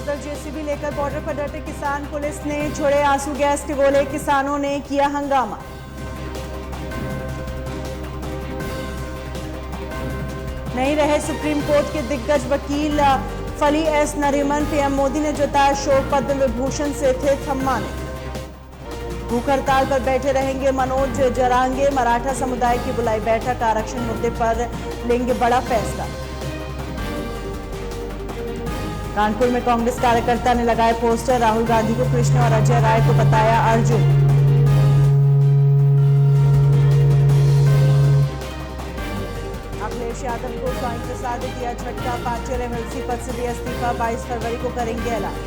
उधर जेसीबी लेकर बॉर्डर पर डटे किसान, पुलिस ने छोड़े आंसू गैस के गोले, किसानों ने किया हंगामा। नहीं रहे सुप्रीम कोर्ट के दिग्गज वकील फली एस नरीमन, पीएम मोदी ने जताया शोक, पद्म विभूषण से थे सम्मानित। भूख हड़ताल पर बैठे रहेंगे मनोज जरांगे, मराठा समुदाय की बुलाई बैठक, आरक्षण मुद्दे पर लेंगे बड़ा फैसला। कानपुर में कांग्रेस कार्यकर्ता ने लगाए पोस्टर, राहुल गांधी को कृष्ण और अजय राय को बताया अर्जुन। अखिलेश यादव को स्वामी प्रसाद ने दिया झटका, 5 एमएलसी पद से दिया इस्तीफा, 22 फरवरी को करेंगे ऐलान।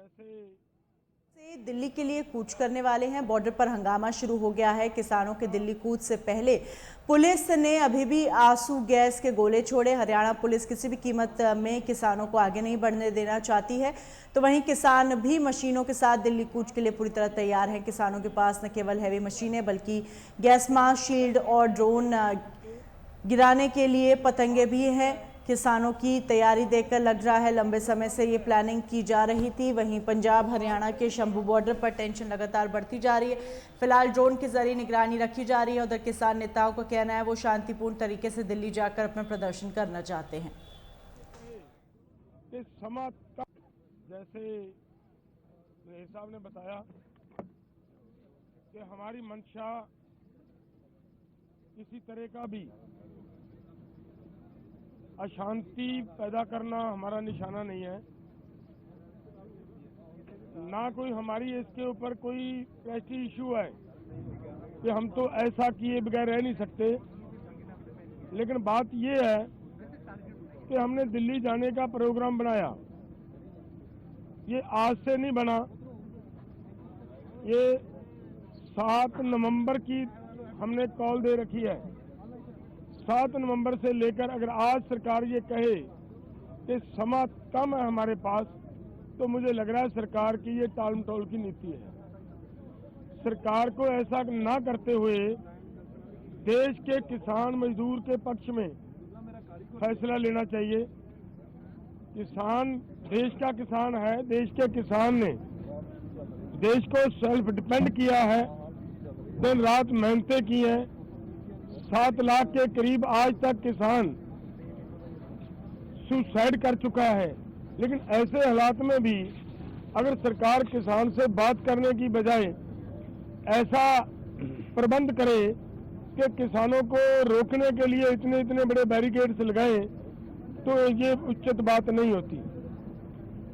से दिल्ली के लिए कूच करने वाले हैं। बॉर्डर पर हंगामा शुरू हो गया है। किसानों के दिल्ली कूच से पहले पुलिस ने अभी भी आंसू गैस के गोले छोड़े। हरियाणा पुलिस किसी भी कीमत में किसानों को आगे नहीं बढ़ने देना चाहती है, तो वहीं किसान भी मशीनों के साथ दिल्ली कूच के लिए पूरी तरह तैयार हैं। किसानों के पास न केवल हैवी मशीनें बल्कि गैस मास्क, शील्ड और ड्रोन गिराने के लिए पतंगे भी हैं। किसानों की तैयारी देखकर लग रहा है लंबे समय से ये प्लानिंग की जा रही थी। वहीं पंजाब हरियाणा के शंभू बॉर्डर पर टेंशन लगातार बढ़ती जा रही है। फिलहाल ड्रोन के जरिए निगरानी रखी जा रही है। उधर किसान नेताओं का कहना है वो शांतिपूर्ण तरीके से दिल्ली जाकर अपना प्रदर्शन करना चाहते हैं। जैसे साहब ने बताया कि हमारी मंशा किसी तरह का भी अशांति पैदा करना हमारा निशाना नहीं है, ना कोई हमारी इसके ऊपर कोई प्रेस्टीज इशू है कि हम तो ऐसा किए बगैर रह नहीं सकते। लेकिन बात ये है कि हमने दिल्ली जाने का प्रोग्राम बनाया, ये आज से नहीं बना, ये 7 नवंबर की हमने कॉल दे रखी है। 7 नवंबर से लेकर अगर आज सरकार ये कहे कि समा कम है हमारे पास, तो मुझे लग रहा है सरकार की ये टाल मटोल की नीति है। सरकार को ऐसा ना करते हुए देश के किसान मजदूर के पक्ष में फैसला लेना चाहिए। किसान देश का किसान है, देश के किसान ने देश को सेल्फ डिपेंड किया है, दिन रात मेहनतें की हैं। 7 लाख के करीब आज तक किसान सुसाइड कर चुका है। लेकिन ऐसे हालात में भी अगर सरकार किसान से बात करने की बजाय ऐसा प्रबंध करे कि किसानों को रोकने के लिए इतने इतने बड़े बैरिकेड्स लगाए, तो ये उचित बात नहीं होती।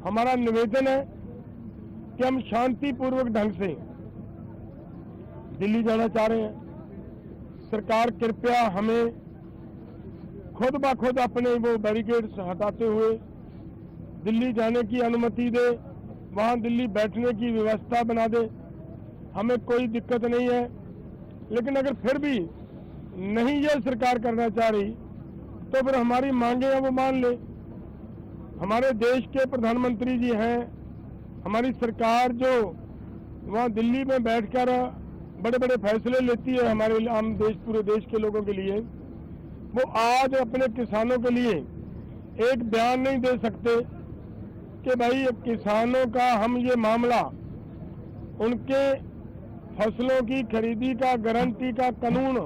हमारा निवेदन है कि हम शांतिपूर्वक ढंग से दिल्ली जाना चाह रहे हैं। सरकार कृपया हमें खुद ब खुद अपने वो बैरिकेड्स हटाते हुए दिल्ली जाने की अनुमति दे, वहाँ दिल्ली बैठने की व्यवस्था बना दे। हमें कोई दिक्कत नहीं है, लेकिन अगर फिर भी नहीं ये सरकार करना चाह रही तो फिर हमारी मांगे हैं वो मान ले। हमारे देश के प्रधानमंत्री जी हैं, हमारी सरकार जो वहाँ दिल्ली में बैठकर बड़े बड़े फैसले लेती है हमारे आम देश, पूरे देश के लोगों के लिए, वो आज अपने किसानों के लिए एक बयान नहीं दे सकते कि भाई किसानों का हम ये मामला उनके फसलों की खरीदी का गारंटी का कानून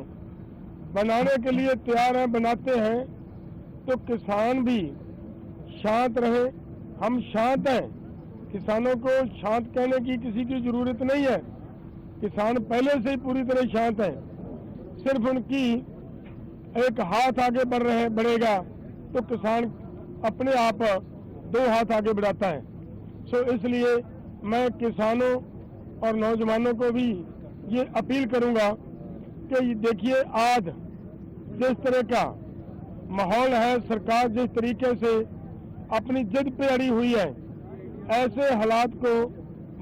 बनाने के लिए तैयार हैं, बनाते हैं, तो किसान भी शांत रहे। हम शांत हैं, किसानों को शांत कहने की किसी की जरूरत नहीं है। किसान पहले से ही पूरी तरह शांत है, सिर्फ उनकी एक हाथ आगे बढ़ेगा तो किसान अपने आप 2 हाथ आगे बढ़ाता है। सो इसलिए मैं किसानों और नौजवानों को भी ये अपील करूंगा कि देखिए आज जिस तरह का माहौल है, सरकार जिस तरीके से अपनी जिद पे अड़ी हुई है, ऐसे हालात को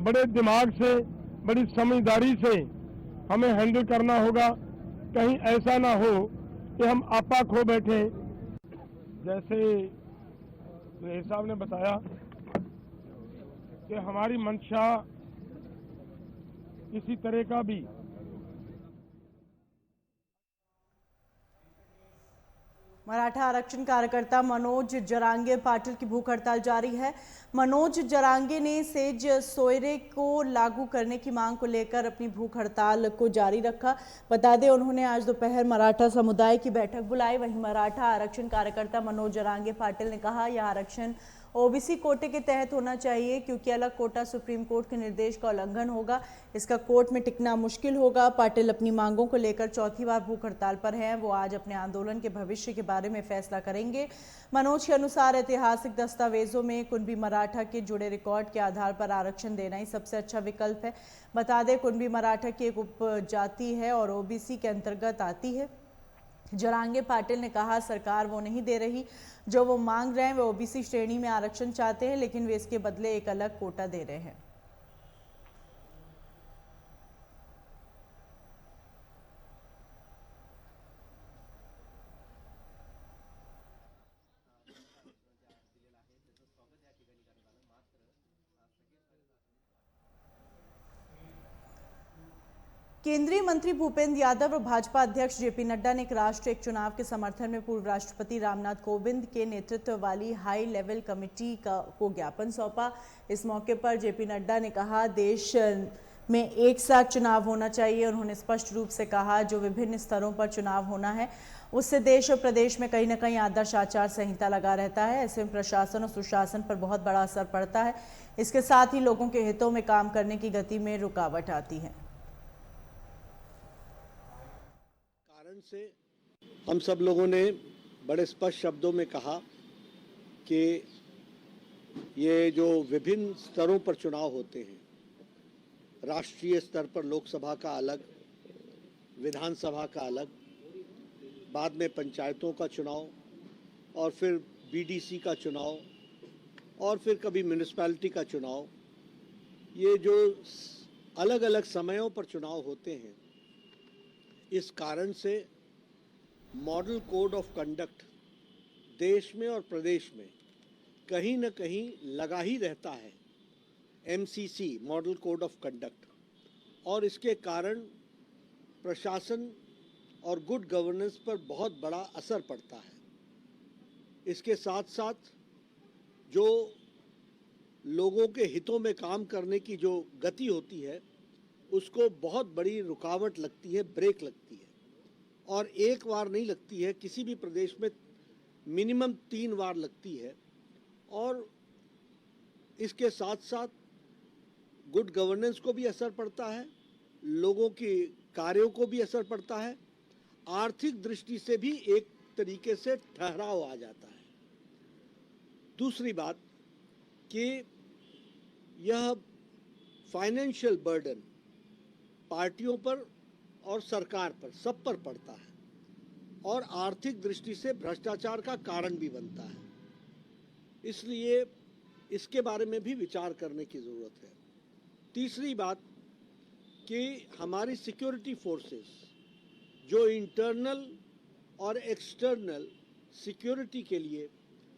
बड़े दिमाग से, बड़ी समझदारी से हमें हैंडल करना होगा। कहीं ऐसा ना हो कि हम आपा खो बैठे। जैसे सुहेल साहब ने बताया कि हमारी मंशा किसी तरह का भी मराठा आरक्षण कार्यकर्ता मनोज जरांगे पाटिल की भूख हड़ताल जारी है। मनोज जरांगे ने सेज सोयरे को लागू करने की मांग को लेकर अपनी भूख हड़ताल को जारी रखा। बता दें, उन्होंने आज दोपहर मराठा समुदाय की बैठक बुलाई। वहीं मराठा आरक्षण कार्यकर्ता मनोज जरांगे पाटिल ने कहा, यह आरक्षण ओबीसी कोटे के तहत होना चाहिए, क्योंकि अलग कोटा सुप्रीम कोर्ट के निर्देश का उल्लंघन होगा। इसका कोर्ट में टिकना मुश्किल होगा। पाटिल अपनी मांगों को लेकर चौथी बार भूख हड़ताल पर हैं। वो आज अपने आंदोलन के भविष्य के बारे में फैसला करेंगे। मनोज के अनुसार ऐतिहासिक दस्तावेजों में कुणबी मराठा के जुड़े रिकॉर्ड के आधार पर आरक्षण देना ही सबसे अच्छा विकल्प है। बता दें, कुणबी मराठा की एक उपजाति है और ओबीसी के अंतर्गत आती है। जरांगे पाटिल ने कहा, सरकार वो नहीं दे रही जो वो मांग रहे हैं। वे ओबीसी श्रेणी में आरक्षण चाहते हैं, लेकिन वे इसके बदले एक अलग कोटा दे रहे हैं। केंद्रीय मंत्री भूपेंद्र यादव और भाजपा अध्यक्ष जेपी नड्डा ने एक चुनाव के समर्थन में पूर्व राष्ट्रपति रामनाथ कोविंद के नेतृत्व वाली हाई लेवल कमेटी को ज्ञापन सौंपा। इस मौके पर जेपी नड्डा ने कहा, देश में एक साथ चुनाव होना चाहिए। उन्होंने स्पष्ट रूप से कहा, जो विभिन्न स्तरों पर चुनाव होना है, उससे देश और प्रदेश में कहीं न कहीं आदर्श आचार संहिता लगा रहता है। ऐसे में प्रशासन और सुशासन पर बहुत बड़ा असर पड़ता है। इसके साथ ही लोगों के हितों में काम करने की गति में रुकावट आती है। से हम सब लोगों ने बड़े स्पष्ट शब्दों में कहा कि ये जो विभिन्न स्तरों पर चुनाव होते हैं, राष्ट्रीय स्तर पर लोकसभा का अलग, विधानसभा का अलग, बाद में पंचायतों का चुनाव और फिर बीडीसी का चुनाव और फिर कभी म्यूनिसिपैलिटी का चुनाव, ये जो अलग अलग समयों पर चुनाव होते हैं, इस कारण से मॉडल कोड ऑफ कंडक्ट देश में और प्रदेश में कहीं न कहीं लगा ही रहता है, MCC model code of conduct, और इसके कारण प्रशासन और गुड गवर्नेंस पर बहुत बड़ा असर पड़ता है। इसके साथ साथ जो लोगों के हितों में काम करने की जो गति होती है, उसको बहुत बड़ी रुकावट लगती है, ब्रेक लगती है। और एक बार नहीं लगती है, किसी भी प्रदेश में मिनिमम 3 बार लगती है। और इसके साथ साथ गुड गवर्नेंस को भी असर पड़ता है, लोगों के कार्यों को भी असर पड़ता है, आर्थिक दृष्टि से भी एक तरीके से ठहराव आ जाता है। दूसरी बात कि यह फाइनेंशियल बर्डन पार्टियों पर और सरकार पर, सब पर पड़ता है और आर्थिक दृष्टि से भ्रष्टाचार का कारण भी बनता है। इसलिए इसके बारे में भी विचार करने की ज़रूरत है। तीसरी बात कि हमारी सिक्योरिटी फोर्सेस जो इंटरनल और एक्सटर्नल सिक्योरिटी के लिए,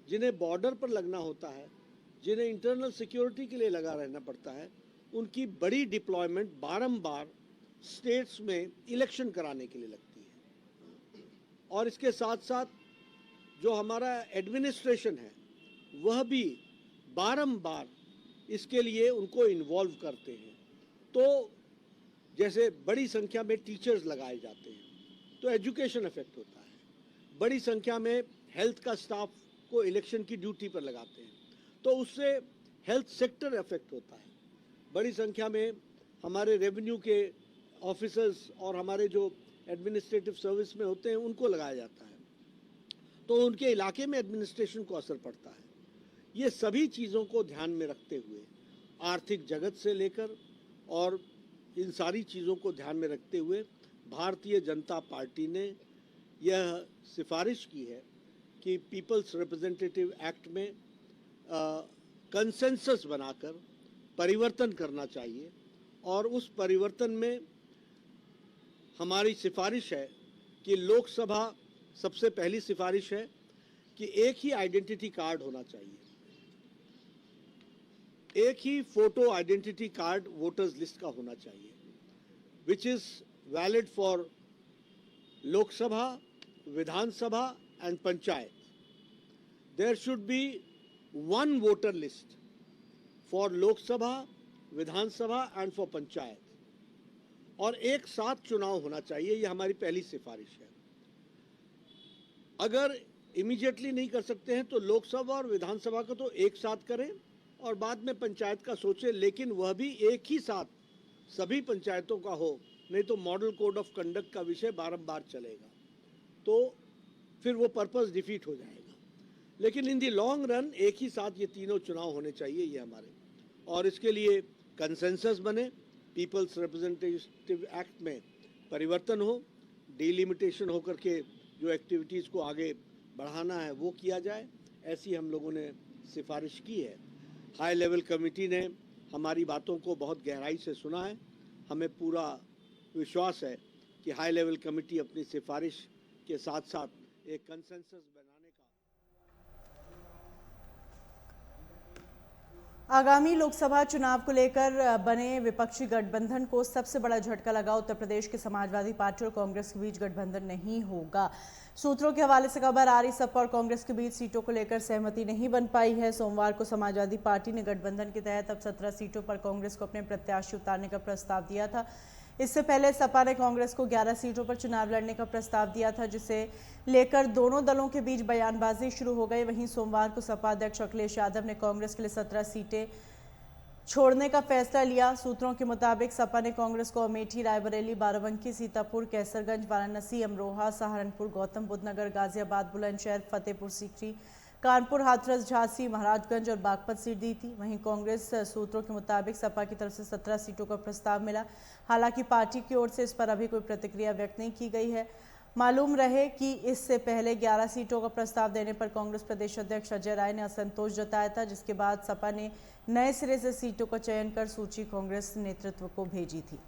जिन्हें बॉर्डर पर लगना होता है, जिन्हें इंटरनल सिक्योरिटी के लिए लगा रहना पड़ता है, उनकी बड़ी डिप्लॉयमेंट बारंबार स्टेट्स में इलेक्शन कराने के लिए लगती है। और इसके साथ साथ जो हमारा एडमिनिस्ट्रेशन है, वह भी बारंबार इसके लिए उनको इन्वॉल्व करते हैं। तो जैसे बड़ी संख्या में टीचर्स लगाए जाते हैं तो एजुकेशन इफेक्ट होता है। बड़ी संख्या में हेल्थ का स्टाफ को इलेक्शन की ड्यूटी पर लगाते हैं तो उससे हेल्थ सेक्टर इफेक्ट होता है। बड़ी संख्या में हमारे रेवेन्यू के ऑफिसर्स और हमारे जो एडमिनिस्ट्रेटिव सर्विस में होते हैं उनको लगाया जाता है तो उनके इलाके में एडमिनिस्ट्रेशन को असर पड़ता है। ये सभी चीज़ों को ध्यान में रखते हुए, आर्थिक जगत से लेकर और इन सारी चीज़ों को ध्यान में रखते हुए भारतीय जनता पार्टी ने यह सिफारिश की है कि पीपल्स रिप्रेजेंटेटिव एक्ट में कंसेंसस बनाकर परिवर्तन करना चाहिए और उस परिवर्तन में हमारी सिफारिश है कि लोकसभा, सबसे पहली सिफारिश है कि एक ही आइडेंटिटी कार्ड होना चाहिए, एक ही photo identity card voters list का होना चाहिए, which is valid for Lok Sabha, Vidhan Sabha and panchayat. There should be one voter list for Lok Sabha, Vidhan Sabha and for panchayat, और एक साथ चुनाव होना चाहिए. यह हमारी पहली सिफारिश है. अगर इमीडिएटली नहीं कर सकते हैं तो लोकसभा और विधानसभा को तो एक साथ करें और बाद में पंचायत का सोचें, लेकिन वह भी एक ही साथ सभी पंचायतों का हो, नहीं तो मॉडल कोड ऑफ कंडक्ट का विषय बारंबार चलेगा, तो फिर वो पर्पस डिफीट हो जाएगा. लेकिन इन दी लॉन्ग रन एक ही साथ ये तीनों चुनाव होने चाहिए, ये हमारे, और इसके लिए कंसेंसस बने, पीपल्स रिप्रेजेंटेटिव एक्ट में परिवर्तन हो, डिलिमिटेशन होकर के जो एक्टिविटीज़ को आगे बढ़ाना है वो किया जाए, ऐसी हम लोगों ने सिफारिश की है. हाई लेवल कमेटी ने हमारी बातों को बहुत गहराई से सुना है. हमें पूरा विश्वास है कि हाई लेवल कमेटी अपनी सिफारिश के साथ साथ एक कंसेंसस बनाने का. आगामी लोकसभा चुनाव को लेकर बने विपक्षी गठबंधन को सबसे बड़ा झटका लगा. उत्तर प्रदेश की समाजवादी पार्टी और कांग्रेस के बीच गठबंधन नहीं होगा. सूत्रों के हवाले से खबर आ रही, सपा और कांग्रेस के बीच सीटों को लेकर सहमति नहीं बन पाई है. सोमवार को समाजवादी पार्टी ने गठबंधन के तहत अब 17 सीटों पर कांग्रेस को अपने प्रत्याशी उतारने का प्रस्ताव दिया था. इससे पहले सपा ने कांग्रेस को 11 सीटों पर चुनाव लड़ने का प्रस्ताव दिया था, जिसे लेकर दोनों दलों के बीच बयानबाजी शुरू हो गई. वहीं सोमवार को सपा अध्यक्ष अखिलेश यादव ने कांग्रेस के लिए 17 सीटें छोड़ने का फैसला लिया. सूत्रों के मुताबिक सपा ने कांग्रेस को अमेठी, रायबरेली, बाराबंकी, सीतापुर, कैसरगंज, वाराणसी, अमरोहा, सहारनपुर, गौतम बुद्ध नगर, गाजियाबाद, बुलंदशहर, फतेहपुर सीकरी, कानपुर, हाथरस, झांसी, महाराजगंज और बागपत सीट दी थी. वहीं कांग्रेस सूत्रों के मुताबिक सपा की तरफ से 17 सीटों का प्रस्ताव मिला. हालांकि पार्टी की ओर से इस पर अभी कोई प्रतिक्रिया व्यक्त नहीं की गई है. मालूम रहे कि इससे पहले 11 सीटों का प्रस्ताव देने पर कांग्रेस प्रदेश अध्यक्ष अजय राय ने असंतोष जताया था, जिसके बाद सपा ने नए सिरे से सीटों का चयन कर सूची कांग्रेस नेतृत्व को भेजी थी.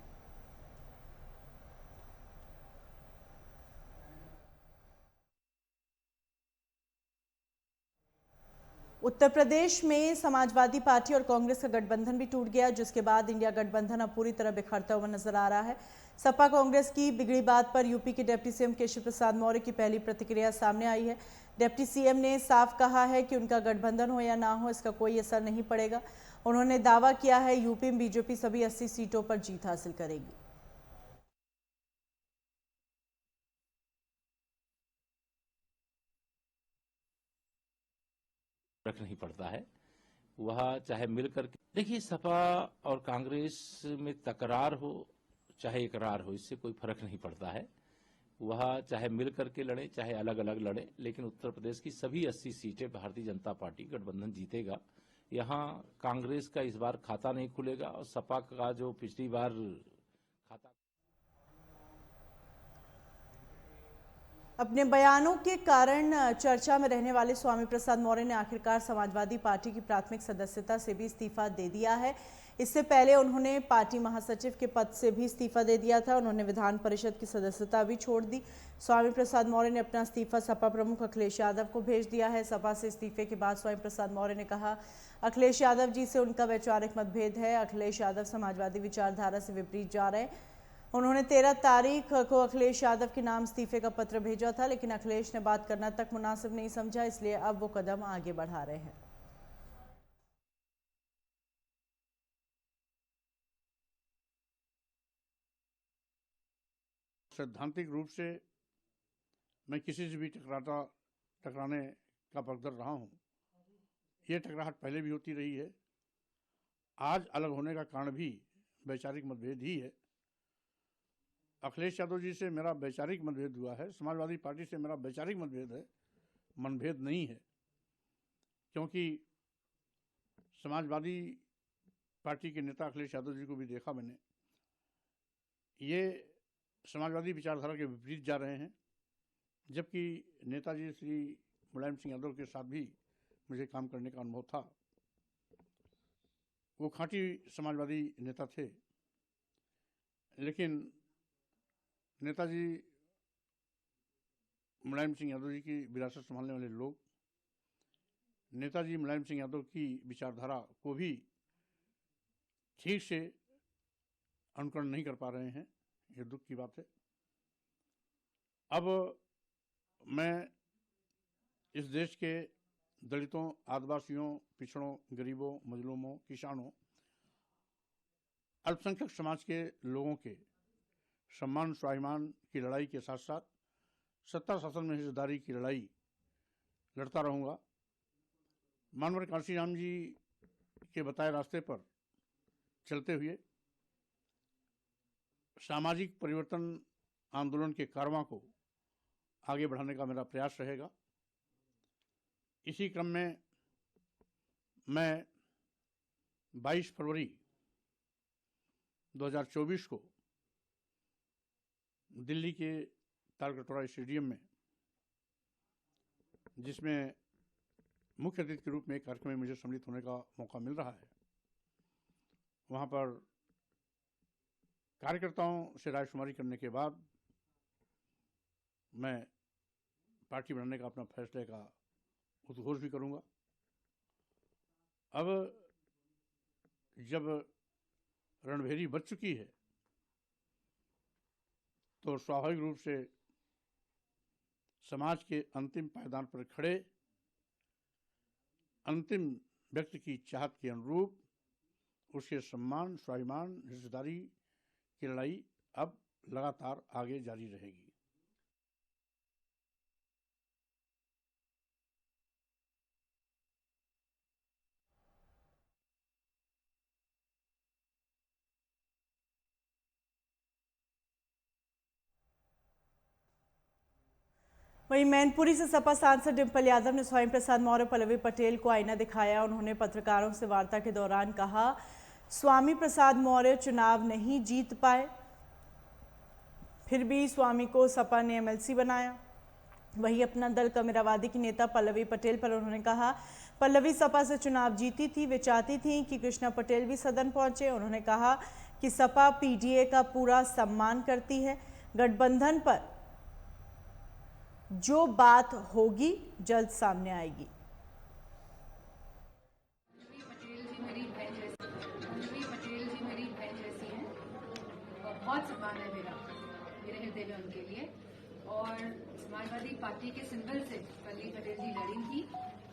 उत्तर प्रदेश में समाजवादी पार्टी और कांग्रेस का गठबंधन भी टूट गया, जिसके बाद इंडिया गठबंधन अब पूरी तरह बिखरता हुआ नजर आ रहा है. सपा कांग्रेस की बिगड़ी बात पर यूपी के डिप्टी सीएम केशव प्रसाद मौर्य की पहली प्रतिक्रिया सामने आई है. डिप्टी सीएम ने साफ कहा है कि उनका गठबंधन हो या ना हो, इसका कोई असर नहीं पड़ेगा. उन्होंने दावा किया है यूपी में बीजेपी सभी 80 सीटों पर जीत हासिल करेगी. फर्क नहीं पड़ता है, वह चाहे मिलकर के, देखिए सपा और कांग्रेस में तकरार हो चाहे इकरार हो, इससे कोई फर्क नहीं पड़ता है. वह चाहे मिलकर के लड़े चाहे अलग अलग लड़े, लेकिन उत्तर प्रदेश की सभी 80 सीटें भारतीय जनता पार्टी गठबंधन जीतेगा. यहाँ कांग्रेस का इस बार खाता नहीं खुलेगा और सपा का जो पिछली बार खाता. अपने बयानों के कारण चर्चा में रहने वाले स्वामी प्रसाद मौर्य ने आखिरकार समाजवादी पार्टी की प्राथमिक सदस्यता से भी इस्तीफा दे दिया है. इससे पहले उन्होंने पार्टी महासचिव के पद से भी इस्तीफा दे दिया था. उन्होंने विधान परिषद की सदस्यता भी छोड़ दी. स्वामी प्रसाद मौर्य ने अपना इस्तीफा सपा प्रमुख अखिलेश यादव को भेज दिया है. सपा से इस्तीफे के बाद स्वामी प्रसाद मौर्य ने कहा, अखिलेश यादव जी से उनका वैचारिक मतभेद है. अखिलेश यादव समाजवादी विचारधारा से विपरीत जा रहे हैं. उन्होंने 13 तारीख को अखिलेश यादव के नाम इस्तीफे का पत्र भेजा था, लेकिन अखिलेश ने बात करना तक मुनासिब नहीं समझा, इसलिए अब वो कदम आगे बढ़ा रहे हैं. सैद्धांतिक रूप से मैं किसी से भी टकराने का बगदर रहा हूं. ये टकराहट पहले भी होती रही है. आज अलग होने का कारण भी वैचारिक मतभेद ही है. अखिलेश यादव जी से मेरा वैचारिक मतभेद हुआ है, समाजवादी पार्टी से मेरा वैचारिक मतभेद है, मनभेद नहीं है. क्योंकि समाजवादी पार्टी के नेता अखिलेश यादव जी को भी देखा मैंने. ये समाजवादी विचारधारा के विपरीत जा रहे हैं, जबकि नेताजी श्री मुलायम सिंह यादव के साथ भी मुझे काम करने का अनुभव था। वो खाँटी समाजवादी नेता थे, लेकिन नेताजी मुलायम सिंह यादव जी की विरासत संभालने वाले लोग नेताजी मुलायम सिंह यादव की विचारधारा को भी ठीक से अनुकरण नहीं कर पा रहे हैं। ये दुख की बात है। अब मैं इस देश के दलितों, आदिवासियों, पिछड़ों, गरीबों, मजलूमों, किसानों, अल्पसंख्यक समाज के लोगों के सम्मान स्वाभिमान की लड़ाई के साथ साथ सत्ता शासन में हिस्सेदारी की लड़ाई लड़ता रहूँगा। मानवर कांशीराम जी के बताए रास्ते पर चलते हुए सामाजिक परिवर्तन आंदोलन के कारवां को आगे बढ़ाने का मेरा प्रयास रहेगा। इसी क्रम में मैं 22 फरवरी 2024 को दिल्ली के तालकटोरा स्टेडियम में, जिसमें मुख्य अतिथि के रूप में एक कार्यक्रम में मुझे सम्मिलित होने का मौका मिल रहा है, वहाँ पर कार्यकर्ताओं से रायशुमारी करने के बाद मैं पार्टी बनाने का अपना फैसले का उद्घोष भी करूँगा। अब जब रणभेरी बच चुकी है तो स्वाभाविक रूप से समाज के अंतिम पायदान पर खड़े अंतिम व्यक्ति की चाहत के अनुरूप उसके सम्मान स्वाभिमान हिस्सेदारी की लड़ाई अब लगातार आगे जारी रहेगी। वहीं मैनपुरी से सपा सांसद डिंपल यादव ने स्वामी प्रसाद मौर्य पल्लवी पटेल को आईना दिखाया। उन्होंने पत्रकारों से वार्ता के दौरान कहा, स्वामी प्रसाद मौर्य चुनाव नहीं जीत पाए, फिर भी स्वामी को सपा ने एमएलसी बनाया। वहीं अपना दल कमेरावादी की नेता पल्लवी पटेल पर उन्होंने कहा, पल्लवी सपा से चुनाव जीती थी, वे चाहती थी कि कृष्णा पटेल भी सदन पहुंचे। उन्होंने कहा कि सपा पीडीए का पूरा सम्मान करती है, गठबंधन पर जो बात होगी जल्द सामने आएगी। पटेल जी मेरी बहन जैसी हैं और बहुत सम्मान है मेरे हृदय में उनके लिए। और समाजवादी पार्टी के सिंबल से पल्लवी पटेल जी लड़ी थी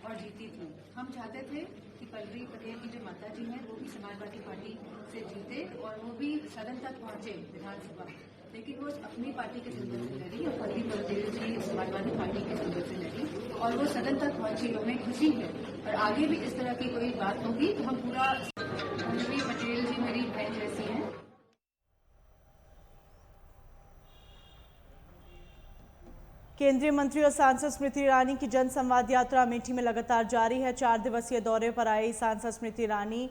और जीती थी। हम चाहते थे कि पल्लवी पटेल की जो माता जी हैं वो भी समाजवादी पार्टी से जीते और वो भी सदन तक पहुंचे विधानसभा, लेकिन वो अपनी पार्टी के सिंबल से लड़ी और पल्लवी पटेल जी समाजवादी पार्टी के सिंबल से लड़ी और वो सदन तक पहुंची। हमें खुशी है और आगे भी इस तरह की कोई बात होगी तो हम पूरा। पल्लवी पटेल जी मेरी बहन जैसी हैं। केंद्रीय मंत्री और सांसद स्मृति ईरानी की जन संवाद यात्रा अमेठी में लगातार जारी है। 4 दिवसीय दौरे पर आई सांसद स्मृति ईरानी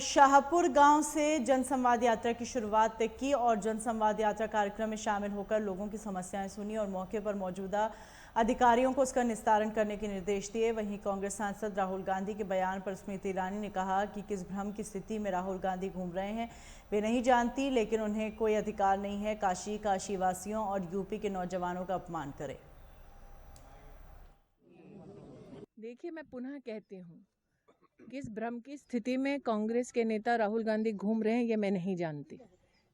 शाहपुर गांव से जन संवाद यात्रा की शुरुआत की और जन संवाद यात्रा कार्यक्रम में शामिल होकर लोगों की समस्याएं सुनी और मौके पर मौजूदा अधिकारियों को उसका निस्तारण करने के निर्देश दिए। वहीं कांग्रेस सांसद राहुल गांधी के बयान पर स्मृति ईरानी ने कहा कि किस भ्रम की स्थिति में राहुल गांधी घूम रहे हैं वे नहीं जानती, लेकिन उन्हें कोई अधिकार नहीं है काशी वासियों और यूपी के नौजवानों का अपमान करे। देखिए, मैं पुनः कहती हूँ, किस भ्रम की स्थिति में कांग्रेस के नेता राहुल गांधी घूम रहे हैं ये मैं नहीं जानती,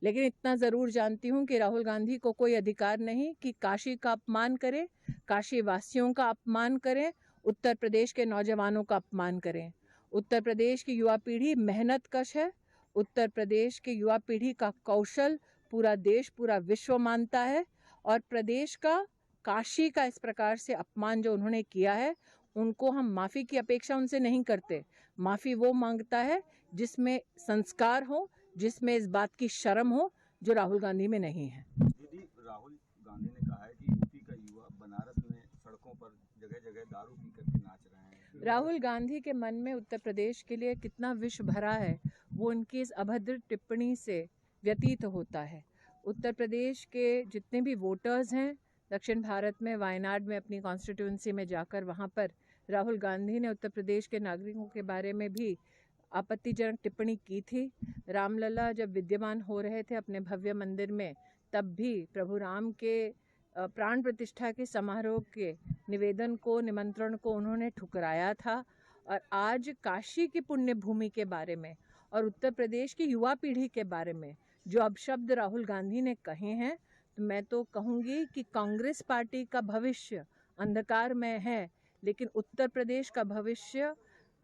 लेकिन इतना ज़रूर जानती हूँ कि राहुल गांधी को कोई अधिकार नहीं कि काशी का अपमान करें, काशी वासियों का अपमान करें, उत्तर प्रदेश के नौजवानों का अपमान करें। उत्तर प्रदेश की युवा पीढ़ी मेहनतकश है। उत्तर प्रदेश की युवा पीढ़ी का कौशल पूरा देश, पूरा विश्व मानता है और प्रदेश का काशी का इस प्रकार से अपमान जो उन्होंने किया है, उनको हम माफ़ी की अपेक्षा उनसे नहीं करते। माफ़ी वो मांगता है जिसमें संस्कार हो, जिसमें इस बात की शर्म हो, जो राहुल गांधी में नहीं है। दीदी, राहुल गांधी ने कहा है कि यूपी का युवा बनारस में सड़कों पर जगह जगह दारू पी करके नाच रहे हैं। राहुल गांधी के मन में उत्तर प्रदेश के लिए कितना विष भरा है वो उनकी इस अभद्र टिप्पणी से व्यतीत होता है। उत्तर प्रदेश के जितने भी वोटर्स हैं दक्षिण भारत में, वायनाड में अपनी कॉन्स्टिट्यूंसी में जाकर वहाँ पर राहुल गांधी ने उत्तर प्रदेश के नागरिकों के बारे में भी आपत्तिजनक टिप्पणी की थी। रामलला जब विद्यमान हो रहे थे अपने भव्य मंदिर में, तब भी प्रभु राम के प्राण प्रतिष्ठा के समारोह के निवेदन को, निमंत्रण को उन्होंने ठुकराया था। और आज काशी की पुण्य भूमि के बारे में और उत्तर प्रदेश की युवा पीढ़ी के बारे में जो अपशब्द राहुल गांधी ने कहे हैं, तो मैं तो कहूँगी कि कांग्रेस पार्टी का भविष्य अंधकार में है, लेकिन उत्तर प्रदेश का भविष्य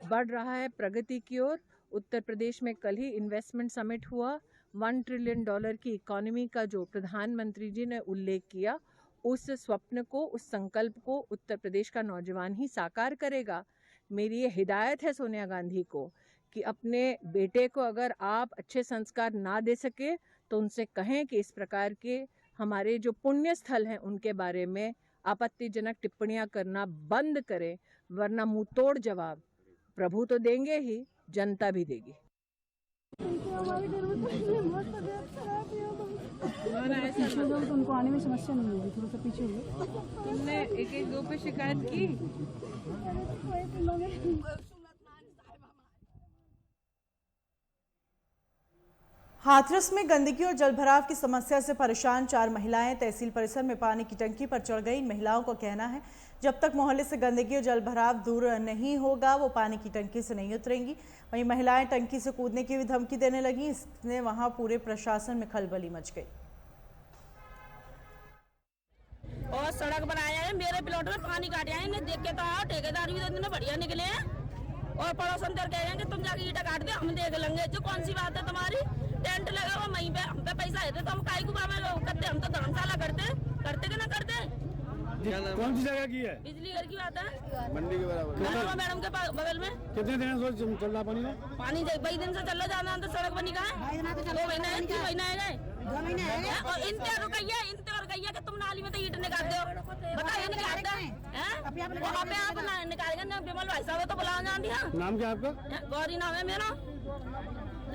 बढ़ रहा है प्रगति की ओर। उत्तर प्रदेश में कल ही इन्वेस्टमेंट समिट हुआ। $1 ट्रिलियन की इकोनॉमी का जो प्रधानमंत्री जी ने उल्लेख किया, उस स्वप्न को, उस संकल्प को उत्तर प्रदेश का नौजवान ही साकार करेगा। मेरी ये हिदायत है सोनिया गांधी को कि अपने बेटे को अगर आप अच्छे संस्कार ना दे सके तो उनसे कहें कि इस प्रकार के हमारे जो पुण्य स्थल हैं उनके बारे में आपत्तिजनक टिप्पणियां करना बंद करें, वरना मुंह तोड़ जवाब प्रभु तो देंगे ही, जनता भी देगी। उनको आने में समस्या नहीं होगी, थोड़ा सा पीछे हुए। तुमने 112 पे शिकायत की? हाथरस में गंदगी और जलभराव की समस्या से परेशान 4 महिलाएं तहसील परिसर में पानी की टंकी पर चढ़ गई। इन महिलाओं का कहना है जब तक मोहल्ले से गंदगी और जलभराव दूर नहीं होगा वो पानी की टंकी से नहीं उतरेंगी। वहीं महिलाएं टंकी से कूदने की भी धमकी देने लगी। इसने वहां पूरे प्रशासन में खलबली मच गई। और सड़क बनाया है, मेरे प्लॉट में पानी काटे हैं, इन्हें देख के तो आओ, ठेकेदार भी इतने बढ़िया निकले हैं और पड़ोसन कह रहे हैं कि तुम जाके ईटा काट दे, हम देख लेंगे। जो कौन सी बात है तुम्हारी? टेंट लगा हुआ वहीं पे, हम पे पैसा है तो हम काई को करते, हम तो धर्मशाला करते कि ना करते। कौन सी जगह की है? बिजली घर की बात है, मंडी के बराबर मैडम के बगल में। कितने दिन से चल रहा पानी? पानी 22 दिन से चल रहा, जाना तो सड़क बनी कहाँ है? 2 महीने है, 3 महीने है गए। और इनते रुकैया कि तुम नाली में तो ईट निकाल दो, बताइए निकालता है? वहाँ पे आप निकालेंगे ना, विमल भाई साहब तो बुला जान दिया। नाम क्या आपका? गौरी नाम है मेरा।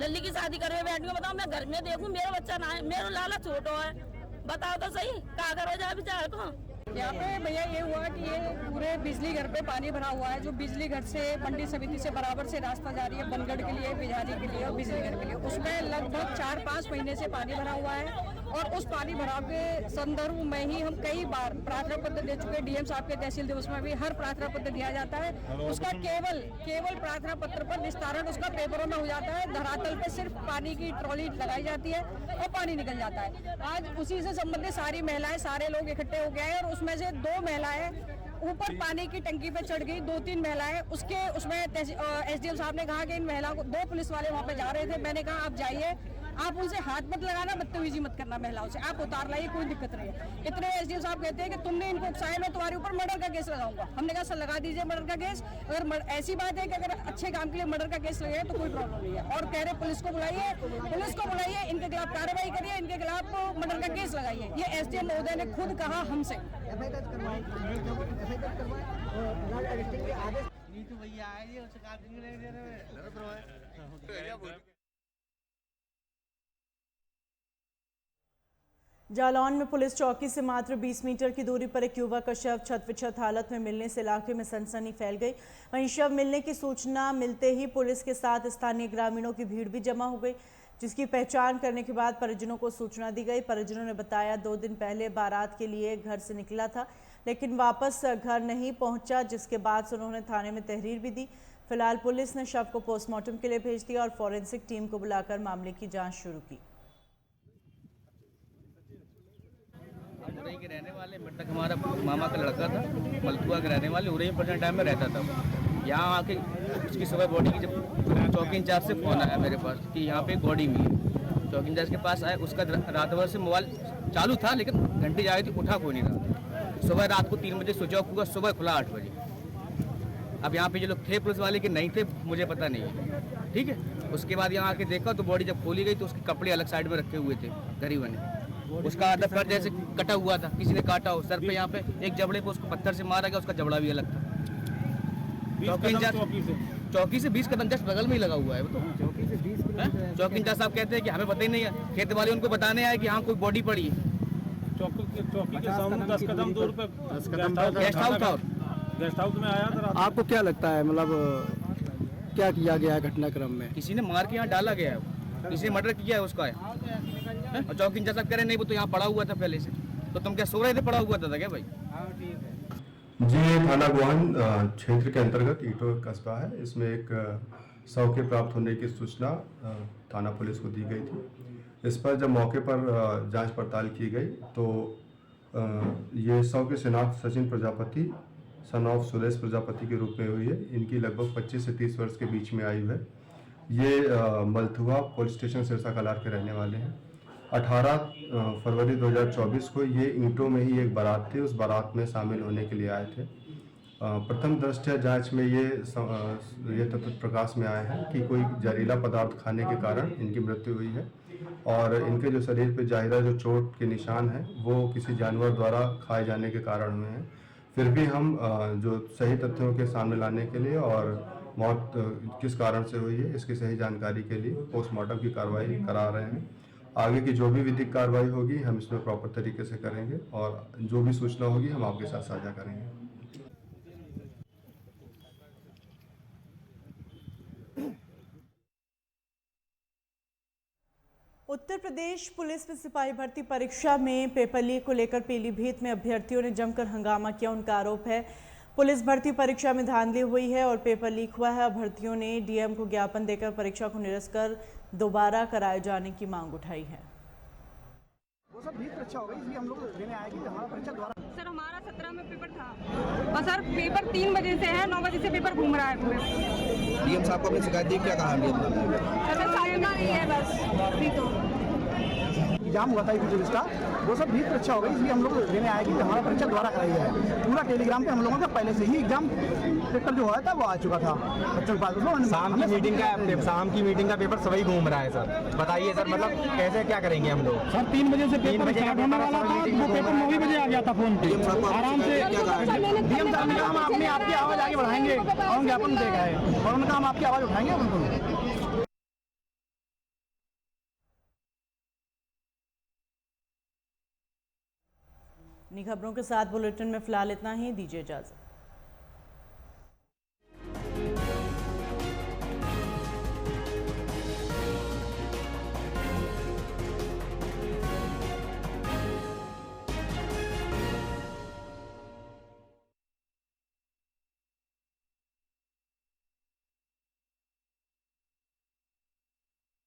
लल्ली की शादी करवे बैठ गई, बताओ मैं घर में देखूं, मेरा बच्चा ना है, मेरा लाला छोटो है, बताओ तो सही क्या करो जाए बेचारे को। यहाँ पे भैया ये हुआ कि ये पूरे बिजली घर पे पानी भरा हुआ है, जो बिजली घर से मंडी समिति से बराबर से रास्ता जा रही है बनगढ़ के लिए, बिहारी के लिए और बिजली घर के लिए, उसमें लगभग 4-5 महीने से पानी भरा हुआ है। और उस पानी भराव के संदर्भ में ही हम कई बार प्रार्थना पत्र दे चुके हैं। डीएम साहब के तहसील दिवस में भी हर प्रार्थना पत्र दिया जाता है, उसका केवल प्रार्थना पत्र पर निस्तारण उसका पेपरों में हो जाता है। धरातल पे सिर्फ पानी की ट्रॉली लगाई जाती है और पानी निकल जाता है। आज उसी से संबंधित सारी महिलाएं, सारे लोग इकट्ठे हो गए हैं और उसमें से 2 महिलाएं ऊपर पानी की टंकी पे चढ़ गई, 2-3 महिलाएं। उसमें एसडीएम साहब ने कहा कि इन महिलाओं को, 2 पुलिस वाले वहाँ पे जा रहे थे, मैंने कहा आप जाइए, आप उनसे हाथ मत लगाना, बदतमीजी मत करना महिलाओं से, आप उतार लाइए, कोई दिक्कत नहीं है। इतने एसडीएम साहब कहते हैं कि तुमने इनको उकसाया, मैं तुम्हारे ऊपर मर्डर का केस लगाऊंगा। हमने कहा सर लगा दीजिए मर्डर का केस, अगर ऐसी बात है कि अगर अच्छे काम के लिए मर्डर का केस लगे तो कोई प्रॉब्लम नहीं है। और कह रहे पुलिस को बुलाइए, इनके खिलाफ कार्रवाई करिए, इनके खिलाफ मर्डर का केस लगाइए। ये एसडीएम महोदय ने खुद कहा हमसे। जालौन में पुलिस चौकी से मात्र 20 मीटर की दूरी पर एक युवक का शव छत हालत में मिलने से इलाके में सनसनी फैल गई। वहीं शव मिलने की सूचना मिलते ही पुलिस के साथ स्थानीय ग्रामीणों की भीड़ भी जमा हो गई, जिसकी पहचान करने के बाद परिजनों को सूचना दी गई। परिजनों ने बताया 2 दिन पहले बारात के लिए घर से निकला था, लेकिन वापस घर नहीं पहुंचा, जिसके बाद से उन्होंने थाने में तहरीर भी दी। फिलहाल पुलिस ने शव को पोस्टमार्टम के लिए भेज दिया और फॉरेंसिक टीम को बुलाकर मामले की जाँच शुरू की। उरई के रहने वाले, मृतक हमारा मामा का लड़का था, मलतुआ के रहने वाले, उरई प्रेजेंट टाइम में रहता था। यहाँ आके उसकी सुबह बॉडी की जब चौकी इंचार्ज से फ़ोन आया मेरे पास कि यहाँ पे एक बॉडी मिली है। चौकी इंचार्ज के पास आया, उसका रात भर से मोबाइल चालू था लेकिन घंटी जा रही थी, उठा कोई नहीं रहा। सुबह रात को 3 बजे स्विच ऑफ हुआ, सुबह खुला 8 बजे। अब यहाँ पे जो लोग थे पुलिस वाले कि नहीं थे मुझे पता नहीं है, ठीक है। उसके बाद यहाँ आके देखा तो बॉडी जब खोली गई तो उसके कपड़े अलग साइड में रखे हुए थे गरीब ने। उसका आधा पैर जैसे कटा हुआ था, किसी ने काटा हो, सर पे यहाँ पे एक जबड़े पे उसको पत्थर से मारा गया, उसका जबड़ा भी अलग था। चौकी से 20 कदम जस्ट बगल में ही लगा हुआ है वो तो। चौकी से 20 चौकी इंचार्ज साहब कहते हैं कि हमें पता ही नहीं है, खेत वाले उनको बताने आए कि हाँ कोई बॉडी पड़ी है। चौकी के सामने 10 कदम दूर पे गेस्ट हाउस था। गेस्ट हाउस में आया था। आपको क्या लगता है, मतलब क्या किया गया है घटनाक्रम में? किसी ने मार के यहाँ डाला गया है, किसी ने मर्डर किया है उसका है। और चौकी इंचार्ज साहब कह रहे नहीं वो तो यहाँ पड़ा हुआ था पहले से। तो तुम क्या सो रहे थे, पड़ा हुआ था क्या भाई? जी, थाना गोहान क्षेत्र के अंतर्गत ईटो कस्बा है। इसमें एक शव के प्राप्त होने की सूचना थाना पुलिस को दी गई थी। इस पर जब मौके पर जांच पड़ताल की गई तो ये शव की शिनाख्त सचिन प्रजापति सन ऑफ सुरेश प्रजापति के रूप में हुई है। इनकी लगभग 25 से 30 वर्ष के बीच में आयु है। ये मलथुआ पुलिस स्टेशन सिरसा कलार के रहने वाले हैं। 18 फरवरी 2024 को ये ईंटों में ही एक बारात थी, उस बारात में शामिल होने के लिए आए थे। प्रथम दृष्टया जांच में ये तथ्य प्रकाश में आए हैं कि कोई जहरीला पदार्थ खाने के कारण इनकी मृत्यु हुई है और इनके जो शरीर पे जाहिरा जो चोट के निशान हैं वो किसी जानवर द्वारा खाए जाने के कारण हुए हैं। फिर भी हम जो सही तथ्यों के सामने लाने के लिए और मौत किस कारण से हुई है इसकी सही जानकारी के लिए पोस्टमार्टम की कार्रवाई करा रहे हैं। आगे की जो भी विधिक कार्रवाई होगी हम इसमें प्रॉपर तरीके से करेंगे और जो भी सूचना होगी हम आपके साथ साझा करेंगे। उत्तर प्रदेश पुलिस में सिपाही भर्ती परीक्षा में पेपर लीक को लेकर पीलीभीत में अभ्यर्थियों ने जमकर हंगामा किया। उनका आरोप है पुलिस भर्ती परीक्षा में धांधली हुई है और पेपर लीक हुआ है। अभ्यर्थियों ने डीएम को ज्ञापन देकर परीक्षा को निरस्त कर दोबारा कराए जाने की मांग उठाई है। वो सब भीड़ परीक्षा हो गई, इसलिए हम लोग लेने आए कि हमारा परीक्षा दोबारा। सर हमारा 17 में पेपर था और सर पेपर 3 बजे से है, 9 बजे से पेपर घूम रहा है पूरे। डीएम साहब को अपनी शिकायत दी, क्या कहा डीएम साहब नहीं है बस अभी तो एग्जाम हुआ था का, वो सब भीड़ परीक्षा हो गई, इसलिए हम लोग लेने आए कि हमारा परीक्षा दोबारा कराई जाए। पूरा टेलीग्राम पे हम लोगों का पहले से ही एग्जाम पेपर जो हुआ था वो आ चुका था बच्चों के पास। शाम की मीटिंग का पेपर सभी घूम रहा है सर। बताइए सर, मतलब कैसे क्या करेंगे हम लोग? सर 3 बजे से पेपर स्टार्ट होने वाला था, वो पेपर 9 बजे आ गया था फोन पे आराम से। डीएम साहब ने कहा हम अपनी आपकी आवाज आगे बढ़ाएंगे और हम ज्ञापन दे गए और उन्होंने कहा हम आपकी आवाज उठाएंगे बिल्कुल। खबरों के साथ बुलेटिन में फिलहाल इतना ही, दीजिए इजाजत।